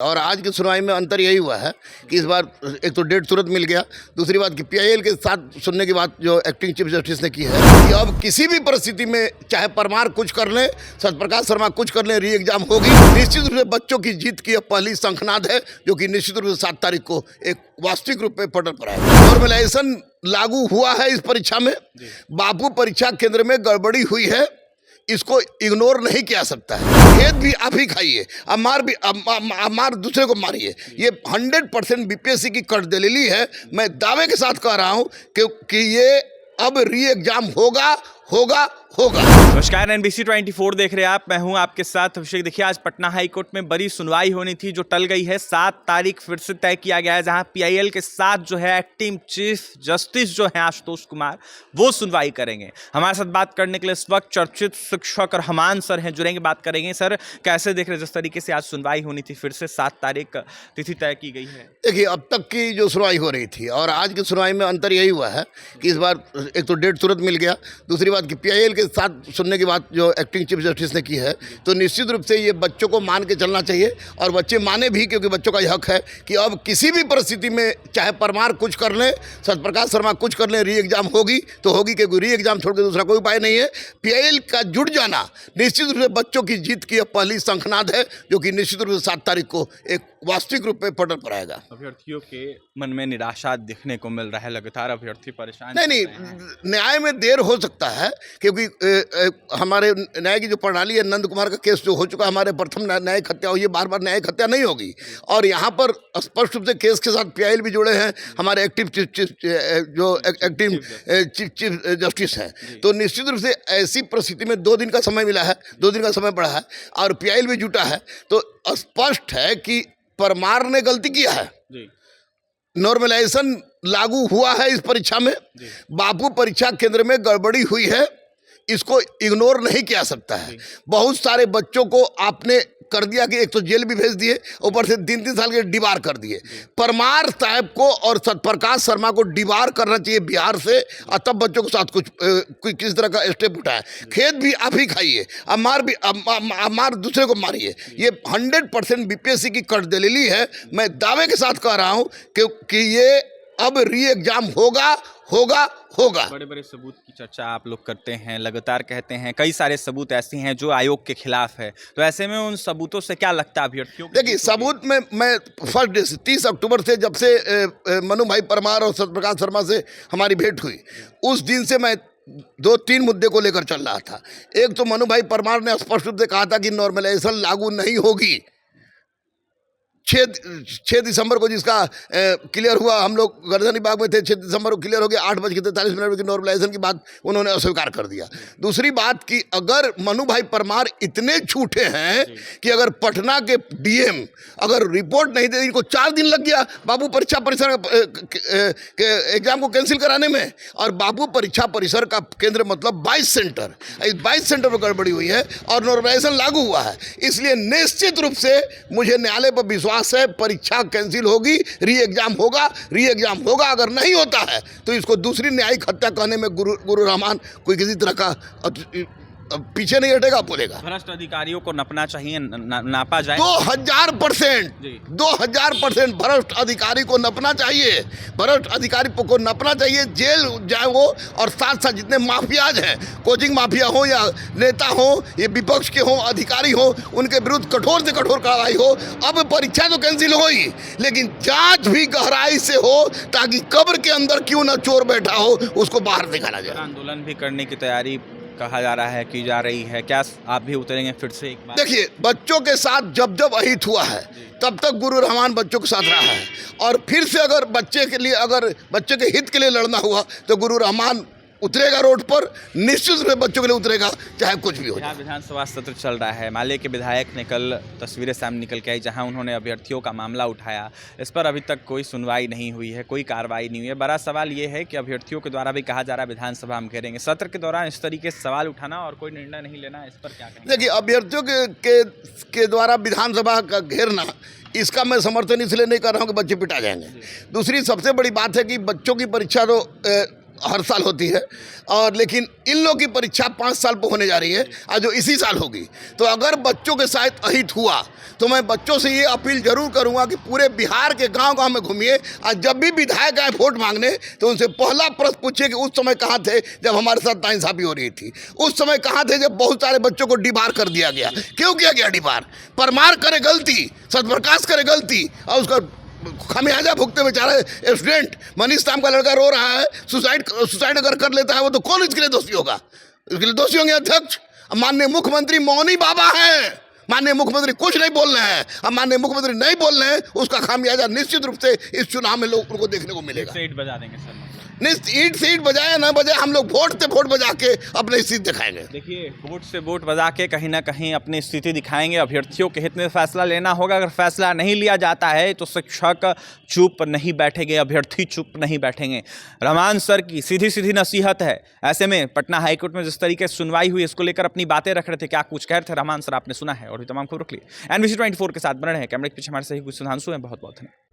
और आज की सुनवाई में अंतर यही हुआ है कि इस बार एक तो डेट तुरंत मिल गया, दूसरी बात कि पीआईएल के साथ सुनने की बात जो एक्टिंग चीफ जस्टिस ने की है कि अब किसी भी परिस्थिति में चाहे परमार कुछ कर लें, सत्यप्रकाश शर्मा कुछ कर लें, री एग्जाम होगी। निश्चित रूप से बच्चों की जीत की पहली शंखनाद है, जो कि निश्चित रूप से 7 तारीख को एक वास्तविक रूप में पटल पर आएगा। नॉर्मलाइजेशन लागू हुआ है इस परीक्षा में। बापू परीक्षा केंद्र में गड़बड़ी हुई है, इसको इग्नोर नहीं किया सकता है। खेद भी आप ही खाइए, अब मार दूसरे को मारिए। ये 100% बीपीएससी की कड़दलीली है। मैं दावे के साथ कह रहा हूं कि ये अब री एग्जाम होगा। नमस्कार, NBC 24 देख रहे हैं आप। मैं हूं आपके साथ अभिषेक। देखिए, आज पटना हाई कोर्ट में बड़ी सुनवाई होनी थी जो टल गई है। 7 तारीख फिर से तय किया गया है, जहां पीआईएल के साथ जो है एक्टिंग चीफ जस्टिस जो है आशुतोष कुमार, वो सुनवाई करेंगे। हमारे साथ बात करने के लिए इस वक्त चर्चित शिक्षक रहमान सर हैं, जुड़ेंगे, बात करेंगे। सर, कैसे देख रहे हैं जिस तरीके से आज सुनवाई होनी थी, फिर से 7 तारीख तिथि तय की गई है? देखिए, अब तक की जो सुनवाई हो रही थी और आज की सुनवाई में अंतर यही हुआ है कि इस बार एक तो डेट तुरंत मिल गया, दूसरी बात कि पीआईएल के साथ सुनने की बात जो एक्टिंग चीफ जस्टिस ने की है, तो निश्चित रूप से ये बच्चों को मान के चलना चाहिए और बच्चे माने भी, क्योंकि बच्चों का यह हक है कि अब किसी भी परिस्थिति में चाहे परमार कुछ कर लें, सत्यप्रकाश शर्मा कुछ कर लें, री एग्जाम होगी तो होगी, क्योंकि री एग्जाम छोड़ के दूसरा कोई उपाय नहीं है। पीआईएल का जुड़ जाना निश्चित रूप से बच्चों की जीत की पहली शंखनाद है, जो कि निश्चित रूप से 7 तारीख को एक वास्तविक रूप में पटल पर आएगा। अभ्यर्थियों के मन में निराशा दिखने को मिल रहा है, लगातार अभ्यर्थी परेशान। नहीं, न्याय में देर हो सकता है, क्योंकि हमारे न्याय की जो प्रणाली है, नंद कुमार का केस जो हो चुका है, हमारे प्रथम न्यायिक हत्या हुई है, बार बार न्यायिक हत्या नहीं होगी। और यहाँ पर स्पष्ट रूप से केस के साथ पीआईएल भी जुड़े हैं, हमारे एक्टिव चीफ जस्टिस हैं। तो निश्चित रूप से ऐसी परिस्थिति में 2 दिन का समय मिला है, 2 दिन का समय बढ़ा है और पीआईएल भी जुटा है, तो स्पष्ट है कि परमार ने गलती किया है। नॉर्मलाइजेशन लागू हुआ है इस परीक्षा में। बापू परीक्षा केंद्र में गड़बड़ी हुई है, इसको इग्नोर नहीं किया सकता है। बहुत सारे बच्चों को आपने कर दिया कि एक तो जेल भी भेज दिए, ऊपर से 3-3 साल के डिबार कर दिए। परमार साहब को और सत्यप्रकाश शर्मा को डिबार करना चाहिए बिहार से, और तब बच्चों के साथ कुछ किस तरह का स्टेप उठाए। खेद भी आप ही खाइए, अब मार दूसरे को मारिए। ये 100% बीपीएससी की कड़दलीली है। मैं दावे के साथ कह रहा हूं कि ये अब री एग्जाम होगा। बड़े बड़े सबूत की चर्चा आप लोग करते हैं, लगातार कहते हैं कई सारे सबूत ऐसे हैं जो आयोग के खिलाफ है, तो ऐसे में उन सबूतों से क्या लगता है अभ्यर्थियों को? देखिए, सबूत में मैं फर्स्ट डे से 30 अक्टूबर से जब से मनु भाई परमार और सत्यप्रकाश शर्मा से हमारी भेंट हुई, उस दिन से मैं 2-3 मुद्दे को लेकर चल रहा था। एक तो मनु भाई परमार ने स्पष्ट रूप से कहा था कि नॉर्मलाइजेशन लागू नहीं होगी। 6 दिसंबर को जिसका क्लियर हुआ, हम लोग गर्दनी बाग में थे, 6 दिसंबर को क्लियर हो गया। 8:43 की नॉर्मलाइजेशन की बात उन्होंने अस्वीकार कर दिया। दूसरी बात कि अगर मनु भाई परमार इतने झूठे हैं कि अगर पटना के डीएम अगर रिपोर्ट नहीं दे, इनको 4 दिन लग गया बापू परीक्षा परिसर के एग्जाम को कैंसिल कराने में, और बापू परीक्षा परिसर का केंद्र मतलब 22 सेंटर, इस 22 सेंटर पर गड़बड़ी हुई है और नॉर्मलाइजेशन लागू हुआ है। इसलिए निश्चित रूप से मुझे न्यायालय पर विश्वास है, परीक्षा कैंसिल होगी, री एग्जाम होगा। अगर नहीं होता है तो इसको दूसरी न्यायिक हत्या कहने में गुरु रहमान कोई किसी तरह का पीछे नहीं हटेगा, बोलेगा। भ्रष्ट अधिकारियों को नपना चाहिए, नापा जाए। 2000% भ्रष्ट अधिकारी को नपना चाहिए, भ्रष्ट अधिकारी को नपना चाहिए, जेल जाए वो। और साथ साथ जितने माफियाज हैं, कोचिंग माफिया हो या नेता हो, ये विपक्ष के हो, अधिकारी हो, उनके विरुद्ध कठोर से कठोर कार्रवाई हो। अब परीक्षा तो कैंसिल हो ही, लेकिन जांच भी गहराई से हो, ताकि कब्र के अंदर क्यों ना चोर बैठा हो, उसको बाहर निकाला जाए। आंदोलन भी करने की तैयारी कहा जा रहा है, की जा रही है, क्या आप भी उतरेंगे फिर से एक बार? देखिए, बच्चों के साथ जब अहित हुआ है, तब तक गुरु रहमान बच्चों के साथ रहा है, और फिर से अगर बच्चे के हित के लिए लड़ना हुआ तो गुरु रहमान उतरेगा रोड पर, निश्चित रूप से बच्चों के लिए उतरेगा, चाहे कुछ भी हो। विधानसभा सत्र चल रहा है, माले के विधायक ने कल तस्वीरें सामने निकल के आई जहां उन्होंने अभ्यर्थियों का मामला उठाया। इस पर अभी तक कोई सुनवाई नहीं हुई है, कोई कार्रवाई नहीं हुई है। बड़ा सवाल ये है कि अभ्यर्थियों के द्वारा भी कहा जा रहा है विधानसभा हम घेरेंगे। सत्र के दौरान इस तरीके से सवाल उठाना और कोई निर्णय नहीं लेना, इस पर क्या कहेंगे? देखिए, अभ्यर्थियों के द्वारा विधानसभा का घेरना, इसका मैं समर्थन इसलिए नहीं कर रहा हूँ कि बच्चे पिटा जाएंगे। दूसरी सबसे बड़ी बात है कि बच्चों की परीक्षा तो हर साल होती है, और लेकिन इन लोगों की परीक्षा 5 साल पर होने जा रही है और जो इसी साल होगी। तो अगर बच्चों के साथ अहित हुआ तो मैं बच्चों से ये अपील जरूर करूंगा कि पूरे बिहार के गांव-गांव में घूमिए और जब भी विधायक आए वोट मांगने तो उनसे पहला प्रश्न पूछिए कि उस समय कहाँ थे जब हमारे साथ नाइंसाफी हो रही थी, उस समय कहाँ थे जब बहुत सारे बच्चों को डिबार कर दिया गया। क्यों किया गया डिबार? परमार करे गलती, सत्यप्रकाश करे गलती और उसका खामियाजा भुगते बेचारा स्टूडेंट मनीष नाम का लड़का रो रहा है, सुसाइड अगर कर लेता है वो तो कौन इसके लिए दोषी होगा? इसके लिए दोषी होंगे अध्यक्ष। माननीय मुख्यमंत्री मौनी बाबा हैं, माननीय मुख्यमंत्री कुछ नहीं बोल रहे हैं। अब माननीय मुख्यमंत्री नहीं बोल रहे हैं, उसका खामियाजा निश्चित रूप से इस चुनाव में लोगों को देखने को मिलेगा। सीट बजा देंगे सर, ईट सीट बजाए ना बजाए, हम लोग वोट से वोट बजा के अपनी स्थिति दिखाएंगे। देखिए, वोट से वोट बजा के कहीं ना कहीं अपनी स्थिति दिखाएंगे। अभ्यर्थियों के हित में फैसला लेना होगा। अगर फैसला नहीं लिया जाता है तो शिक्षक चुप नहीं बैठेंगे, अभ्यर्थी चुप नहीं बैठेंगे। रहमान सर की सीधी सीधी नसीहत है। ऐसे में पटना हाईकोर्ट में जिस तरीके से सुनवाई हुई, इसको लेकर अपनी बातें रख रहे थे, क्या कुछ कह रहे थे रहमान सर, आपने सुना है। और भी तमाम खबरों के लिए NBC 24 के साथ बने रहे। कैमरे के पीछे हमारे सही कुछ सुधांशु हैं। बहुत बहुत धन्यवाद।